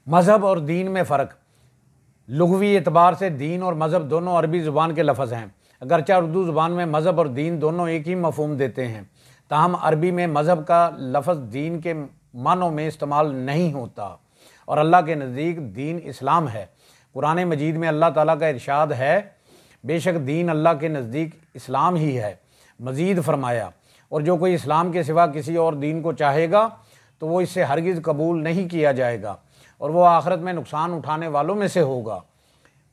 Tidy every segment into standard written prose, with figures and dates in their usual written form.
مذہب اور دین میں فرق۔ لغوی اعتبار سے دین اور مذہب دونوں عربی زبان کے لفظ ہیں، اگرچہ اردو زبان میں مذہب اور دین دونوں ایک ہی مفہوم دیتے ہیں، تاہم عربی میں مذہب کا لفظ دین کے معنوں میں استعمال نہیں ہوتا، اور اللہ کے نزدیک دین اسلام ہے۔ قرآن مجید میں اللہ تعالیٰ کا ارشاد ہے، بے شک دین اللہ کے نزدیک اسلام ہی ہے۔ مزید فرمایا، اور جو کوئی اسلام کے سوا کسی اور دین کو چاہے گا تو وہ اس سے ہرگز قبول نہیں کیا جائے گا، اور وہ آخرت میں نقصان اٹھانے والوں میں سے ہوگا۔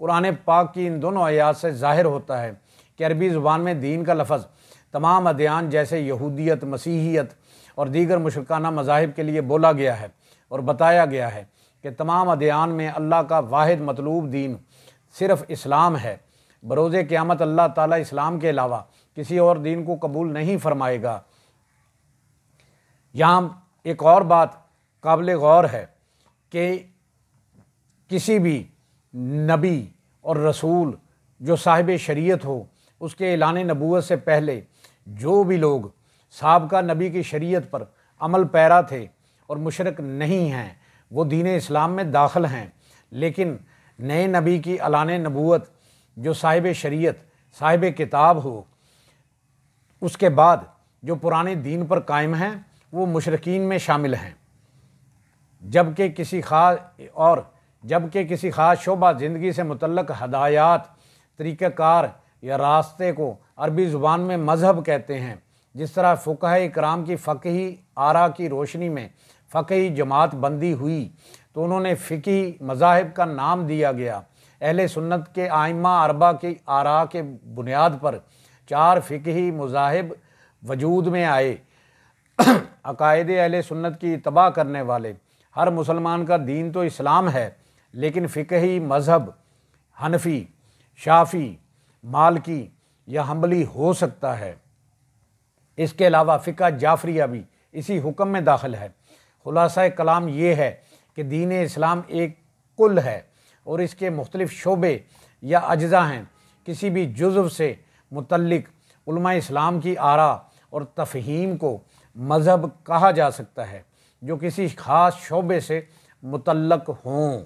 قرآن پاک کی ان دونوں آیات سے ظاہر ہوتا ہے کہ عربی زبان میں دین کا لفظ تمام ادیان جیسے یہودیت، مسیحیت اور دیگر مشرکانہ مذاہب کے لیے بولا گیا ہے، اور بتایا گیا ہے کہ تمام ادیان میں اللہ کا واحد مطلوب دین صرف اسلام ہے۔ بروز قیامت اللہ تعالیٰ اسلام کے علاوہ کسی اور دین کو قبول نہیں فرمائے گا۔ یہاں ایک اور بات قابل غور ہے کہ کسی بھی نبی اور رسول جو صاحب شریعت ہو، اس کے اعلان نبوت سے پہلے جو بھی لوگ سابقہ نبی کی شریعت پر عمل پیرا تھے اور مشرک نہیں ہیں، وہ دین اسلام میں داخل ہیں، لیکن نئے نبی کی اعلان نبوت جو صاحب شریعت، صاحب کتاب ہو، اس کے بعد جو پرانے دین پر قائم ہیں وہ مشرکین میں شامل ہیں، جبکہ کسی خاص شعبہ زندگی سے متعلق ہدایات، طریقہ کار یا راستے کو عربی زبان میں مذہب کہتے ہیں۔ جس طرح فقہائے کرام کی فقہی آراء کی روشنی میں فقہی جماعت بندی ہوئی تو انہوں نے فقہی مذاہب کا نام دیا گیا۔ اہل سنت کے ائمہ اربعہ کی آراء کے بنیاد پر 4 فقہی مذاہب وجود میں آئے۔ عقائد اہل سنت کی اتباع کرنے والے ہر مسلمان کا دین تو اسلام ہے، لیکن فقہی مذہب حنفی، شافعی، مالکی یا حنبلی ہو سکتا ہے۔ اس کے علاوہ فقہ جعفریہ بھی اسی حکم میں داخل ہے۔ خلاصہ کلام یہ ہے کہ دین اسلام ایک کل ہے اور اس کے مختلف شعبے یا اجزاء ہیں۔ کسی بھی جزو سے متعلق علماء اسلام کی آراء اور تفہیم کو مذہب کہا جا سکتا ہے جو کسی خاص شعبے سے متعلق ہوں۔